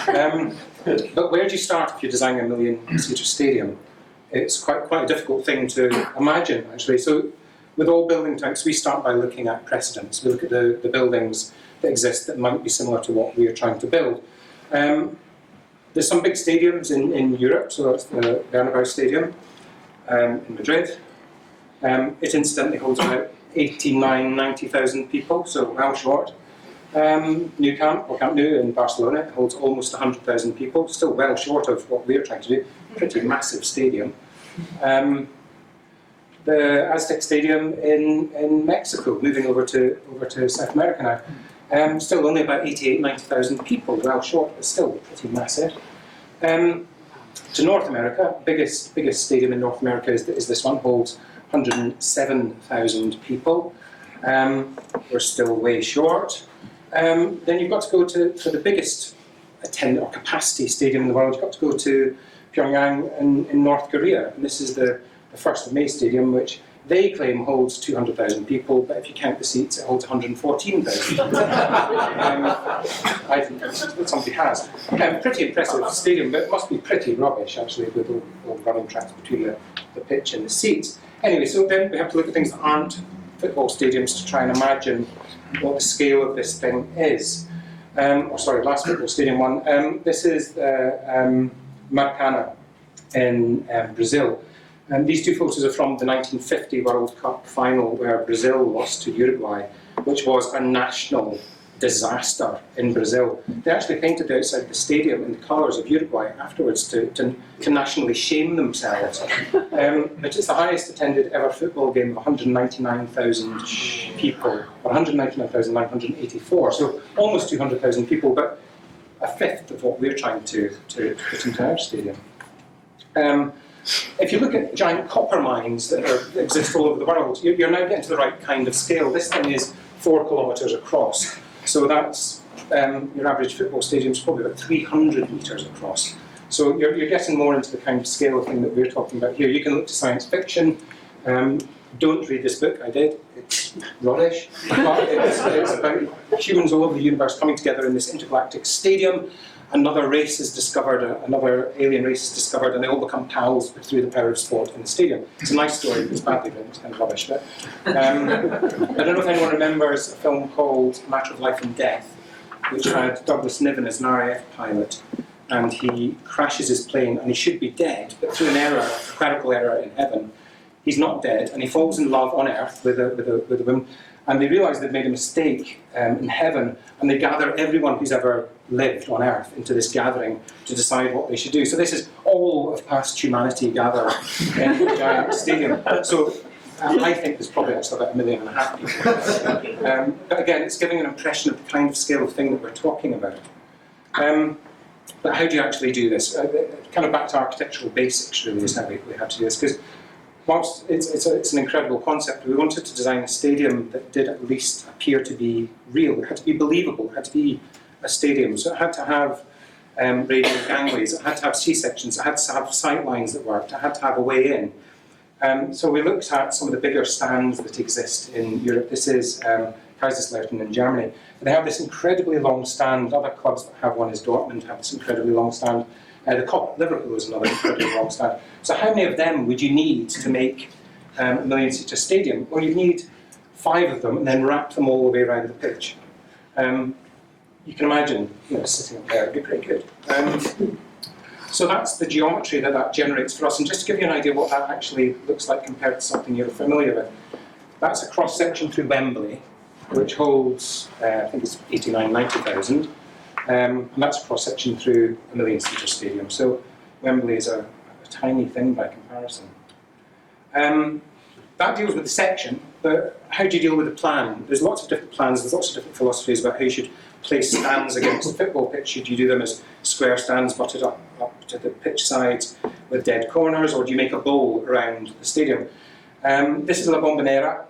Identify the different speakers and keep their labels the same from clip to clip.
Speaker 1: But where do you start if you're designing a million-seater stadium? It's quite a difficult thing to imagine, actually. So with all building types, we start by looking at precedents. We look at the buildings that exist that might be similar to what we are trying to build. There's some big stadiums in Europe, so that's the Bernabeu Stadium in Madrid. It incidentally holds about 90,000 people, so well short. Nou Camp, or Camp Nou in Barcelona, it holds almost 100,000 people, still well short of what we're trying to do. Pretty massive stadium. The Aztec Stadium in Mexico, moving over to South America now, still only about 90,000 people, well short, but still pretty massive. To North America, biggest stadium in North America is this one, holds 107,000 people. We're still way short. Then you've got to go for the biggest attendance or capacity stadium in the world. You've got to go to Pyongyang in North Korea. And this is the 1st of May Stadium, which they claim holds 200,000 people, but if you count the seats, it holds 114,000. I think that somebody has. Pretty impressive stadium, but it must be pretty rubbish, actually, with all the running tracks between the pitch and the seats. Anyway, so then we have to look at things that aren't football stadiums to try and imagine what the scale of this thing is. Last football stadium one. This is Maracana in Brazil. And these two photos are from the 1950 World Cup final where Brazil lost to Uruguay, which was a national disaster in Brazil. They actually painted outside the stadium in the colours of Uruguay afterwards to nationally shame themselves. But it's the highest attended ever football game of 199,000 people, or 199,984, so almost 200,000 people, but a fifth of what we're trying to put into our stadium. If you look at giant copper mines that exist all over the world, you're now getting to the right kind of scale. This thing is 4 kilometres across. So that's, your average football stadium is probably about 300 metres across. So you're getting more into the kind of scale of thing that we're talking about here. You can look to science fiction. Don't read this book, I did. It's rubbish. But it's about humans all over the universe coming together in this intergalactic stadium. Another race is discovered, another alien race is discovered, and they all become pals through the power of sport in the stadium. It's a nice story, but it's badly written, it's kind of rubbish. But, I don't know if anyone remembers a film called Matter of Life and Death, which had Douglas Niven as an RAF pilot, and he crashes his plane, and he should be dead, but through an error, a clerical error in heaven, he's not dead, and he falls in love on Earth with a woman, and they realise they've made a mistake in heaven, and they gather everyone who's ever lived on Earth into this gathering to decide what they should do. So this is all of past humanity gathered in a giant stadium. So I think there's probably actually about 1.5 million people. But again, it's giving an impression of the kind of scale of thing that we're talking about. But how do you actually do this? Kind of back to architectural basics, really, is how we have to do this. Because whilst it's an incredible concept, we wanted to design a stadium that did at least appear to be real. It had to be believable. It had to be a stadium. So it had to have radial gangways. It had to have C-sections. It had to have sight lines that worked. It had to have a way in. So we looked at some of the bigger stands that exist in Europe. This is Kaiserslautern in Germany. They have this incredibly long stand. Other clubs that have one is Dortmund have this incredibly long stand. The Kop at Liverpool is another incredibly long stand. So how many of them would you need to make a million-seater stadium? Well, you'd need 5 of them and then wrap them all the way around the pitch. You can imagine, sitting up there, it'd be pretty good. So that's the geometry that generates for us. And just to give you an idea what that actually looks like compared to something you're familiar with, that's a cross-section through Wembley, which holds, I think it's 90,000. And that's a cross-section through a million-seater stadium. So Wembley is a tiny thing by comparison. That deals with the section, but how do you deal with the plan? There's lots of different plans, there's lots of different philosophies about how you should place stands against the football pitch. Should you do them as square stands butted up to the pitch sides with dead corners, or do you make a bowl around the stadium? This is La Bombonera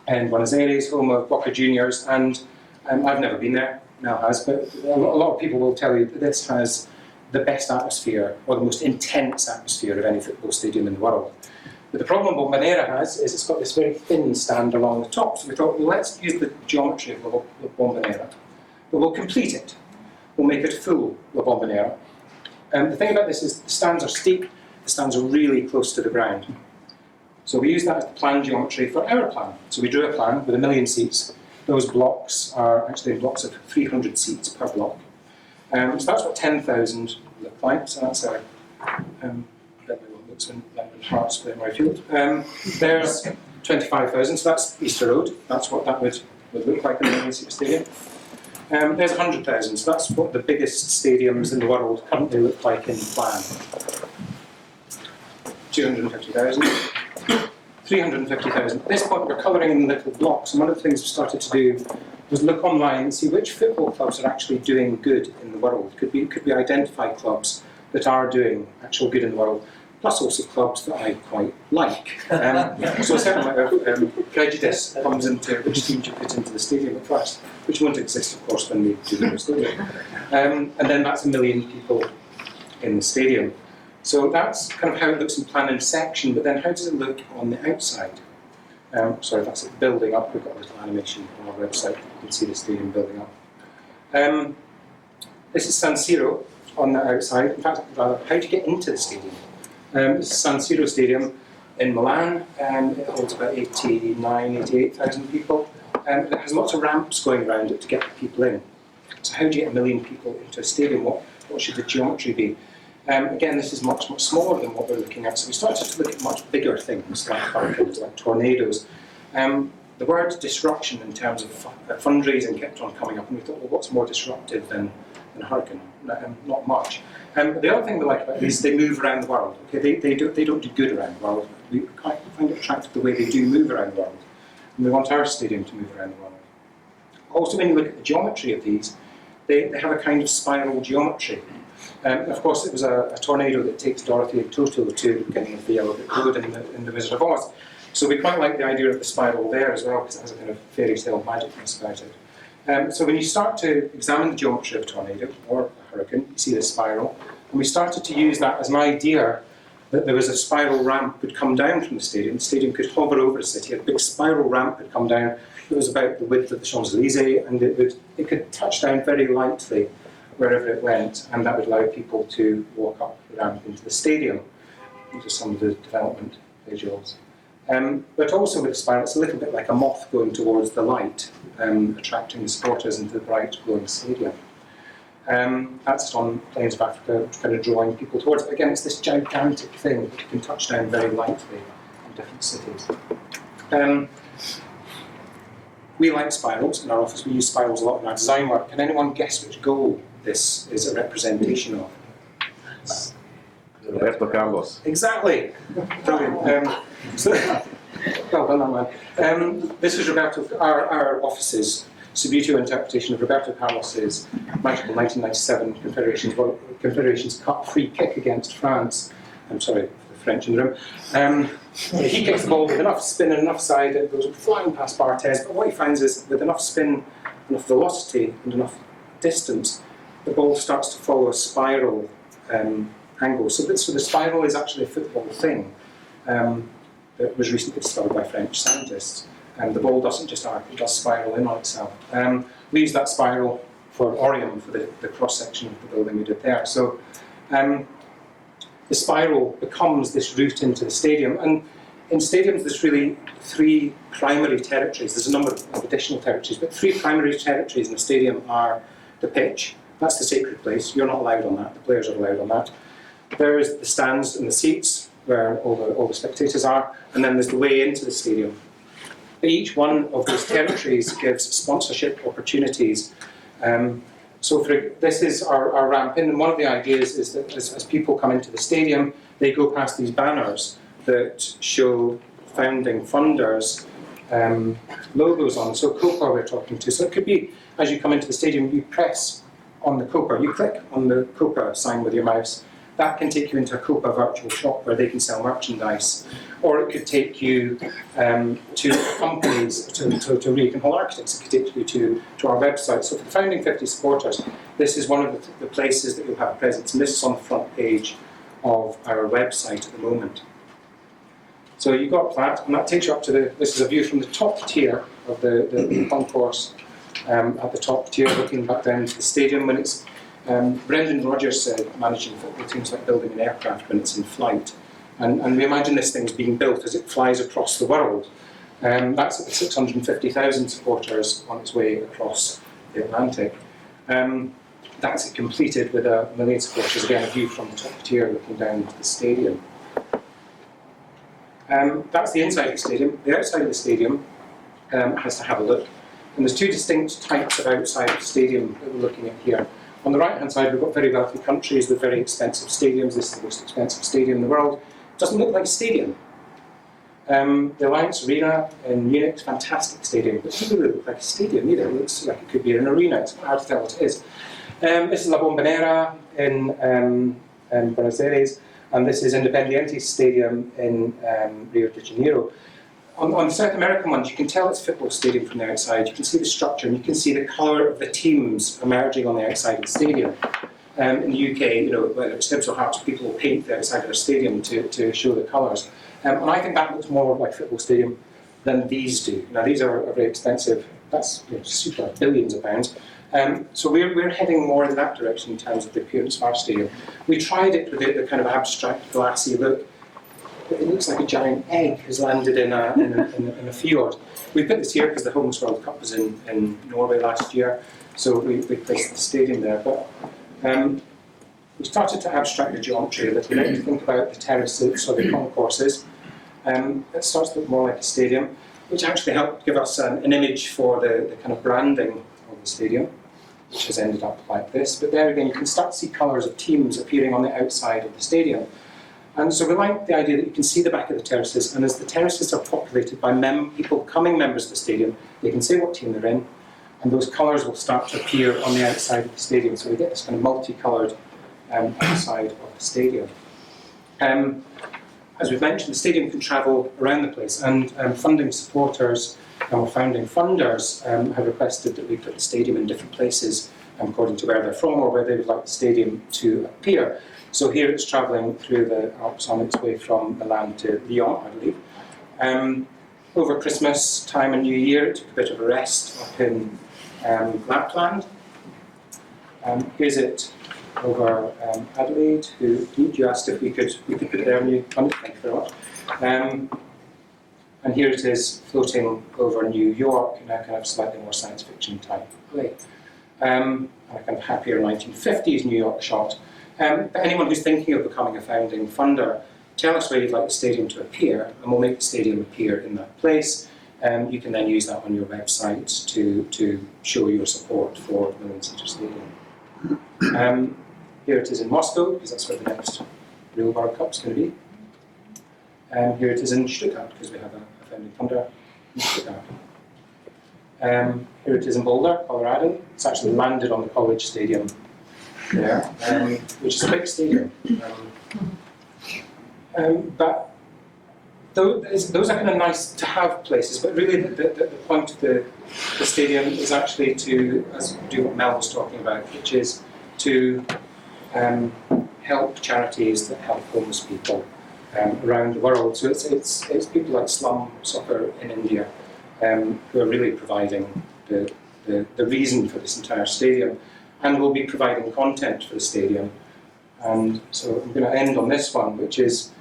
Speaker 1: in Buenos Aires, home of Boca Juniors, and I've never been there, Mel has, but a lot of people will tell you that this has the best atmosphere, or the most intense atmosphere of any football stadium in the world. But the problem Bombonera has is it's got this very thin stand along the top, so we thought, well, let's use the geometry of La Bombonera, but we'll complete it. we'll make it full Le Bombonniere. The thing about this is the stands are steep, the stands are really close to the ground. So we use that as the plan geometry for our plan. So we drew a plan with 1 million seats. Those blocks are actually blocks of 300 seats per block. So that's what 10,000 look like. So that's our looks in Hearts playing my field. There's 25,000, so that's Easter Road. That's what that would look like in a million-seat stadium. There's 100,000, so that's what the biggest stadiums in the world currently look like in plan. 250,000. 350,000. At this point, we're colouring in little blocks, and one of the things we started to do was look online and see which football clubs are actually doing good in the world. Could we identify clubs that are doing actual good in the world, plus also clubs that I quite like. So a certain amount of prejudice comes into which teams you put into the stadium at first, which won't exist, of course, when we do the stadium. And then that's 1 million people in the stadium. So that's kind of how it looks in plan and section, but then how does it look on the outside? Sorry, that's it building up. We've got a little animation on our website. You can see the stadium building up. This is San Siro on the outside. In fact, rather, how do you get into the stadium? This is San Siro Stadium in Milan. It holds about 88,000 people. It has lots of ramps going around it to get the people in. So how do you get 1 million people into a stadium? What should the geometry be? Again, this is much, much smaller than what we're looking at. So we started to look at much bigger things like hurricanes, like tornadoes. The word disruption in terms of fundraising kept on coming up, and we thought, well, what's more disruptive than a hurricane? Not much. But the other thing we like about these is they move around the world. Okay, they don't do good around the world. We quite find it attractive the way they do move around the world. And we want our stadium to move around the world. Also, when you look at the geometry of these, they have a kind of spiral geometry. Of course, it was a tornado that takes Dorothy and Toto to the beginning of the Yellow Brick Road in the Wizard of Oz. So we quite like the idea of the spiral there as well, because it has a kind of fairy tale magicness about it. So when you start to examine the geometry of a tornado or a hurricane, you see the spiral. And we started to use that as an idea that there was a spiral ramp would come down from the stadium. The stadium could hover over the city. A big spiral ramp would come down. It was about the width of the Champs-Élysées, and it could touch down very lightly wherever it went, and that would allow people to walk up the ramp into the stadium. These are some of the development visuals. But also with the spiral, it's a little bit like a moth going towards the light, attracting the supporters into the bright glowing stadium. That's on Plains of Africa, kind of drawing people towards it. Again, it's this gigantic thing that you can touch down very lightly in different cities. We like spirals in our office. We use spirals a lot in our design work. Can anyone guess which goal this is a representation of?
Speaker 2: Roberto Carlos.
Speaker 1: Exactly. Brilliant. Well done, man. This is our office's Subito interpretation of Roberto Carlos's magical 1997 Confederations Cup free kick against France. I'm sorry for the French in the room. He kicks the ball with enough spin and enough side, it goes flying past Barthez, but what he finds is with enough spin, enough velocity and enough distance, the ball starts to follow a spiral angle. So the spiral is actually a football thing that was recently discovered by French scientists. The ball doesn't just arc, it does spiral in on itself. We use that spiral for Orium, for the cross-section of the building we did there. So the spiral becomes this route into the stadium. And in stadiums, there's really 3 primary territories. There's a number of additional territories, but 3 primary territories in a stadium are the pitch. That's the sacred place. You're not allowed on that. The players are allowed on that. There's the stands and the seats, where all the spectators are. And then there's the way into the stadium. Each one of those territories gives sponsorship opportunities. So this is our ramp in, and one of the ideas is that as people come into the stadium, they go past these banners that show founding funders' logos on. So COPA we're talking to. So it could be, as you come into the stadium, you press on the COPA, you click on the COPA sign with your mouse. That can take you into a COPA virtual shop where they can sell merchandise. Or it could take you to companies, to Reiach and Hall Architects. It could take you to our website. So for the founding 50 supporters, this is one of the places that you'll have a presence. And this is on the front page of our website at the moment. So you've got that, and that takes you up to this is a view from the top tier of the concourse, at the top tier, looking back down to the stadium. When it's Brendan Rodgers said managing football teams like building an aircraft when it's in flight. And we imagine this thing's being built as it flies across the world. That's at 650,000 supporters on its way across the Atlantic. That's completed with 1 million supporters, again a view from the top tier looking down into the stadium. That's the inside of the stadium. The outside of the stadium has to have a look. And there's two distinct types of outside of the stadium that we're looking at here. On the right-hand side, we've got very wealthy countries with very expensive stadiums. This is the most expensive stadium in the world. It doesn't look like a stadium. The Alliance Arena in Munich is a fantastic stadium, but it doesn't really look like a stadium either. It looks like it could be an arena. It's hard to tell what it is. This is La Bombonera in Buenos Aires, and this is Independiente Stadium in Rio de Janeiro. On the South American ones, you can tell it's a football stadium from the outside. You can see the structure, and you can see the colour of the teams emerging on the outside of the stadium. In the UK, whether it's Hibs or Hearts, people will paint the outside of their stadium to show the colours. And I think that looks more like a football stadium than these do. Now, these are very expensive. That's super billions of pounds. So we're heading more in that direction in terms of the appearance of our stadium. We tried it with the kind of abstract, glassy look. It looks like a giant egg has landed in a fjord. We put this here because the Homeless World Cup was in Norway last year, so we placed the stadium there. But we started to abstract the geometry a little bit, to think about the terraces or the concourses. It starts to look more like a stadium, which actually helped give us an image for the kind of branding of the stadium, which has ended up like this. But there again, you can start to see colours of teams appearing on the outside of the stadium. And so we like the idea that you can see the back of the terraces, and as the terraces are populated by people becoming members of the stadium, they can say what team they're in, and those colours will start to appear on the outside of the stadium. So we get this kind of multicoloured outside of the stadium. As we've mentioned, the stadium can travel around the place, and funding supporters or founding funders have requested that we put the stadium in different places according to where they're from or where they would like the stadium to appear. So here it's travelling through the Alps on its way from Milan to Lyon, I believe. Over Christmas time and New Year, it took a bit of a rest up in Lapland. Here's it over Adelaide, who you asked if we could put it there and you funded. Thank you very much. And here it is floating over New York in a kind of slightly more science fiction type way. A kind of happier 1950s New York shot. But anyone who's thinking of becoming a founding funder, tell us where you'd like the stadium to appear, and we'll make the stadium appear in that place. You can then use that on your website to show your support for the Million Seater Stadium. Here it is in Moscow, because that's where the next real World Cup's going to be. Here it is in Stuttgart, because we have a founding funder in Stuttgart. Here it is in Boulder, Colorado. It's actually landed on the college stadium there, which is a big stadium. But those are kind of nice to have places, but really the point of the stadium is actually to do what Mel was talking about, which is to help charities that help homeless people around the world. So it's people like Slum Soccer in India who are really providing the reason for this entire stadium. And we'll be providing content for the stadium. And so I'm going to end on this one, which is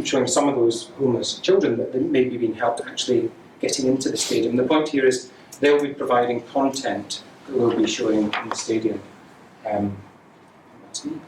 Speaker 1: showing some of those homeless children that may be being helped actually getting into the stadium. The point here is they'll be providing content that we'll be showing in the stadium. That's me.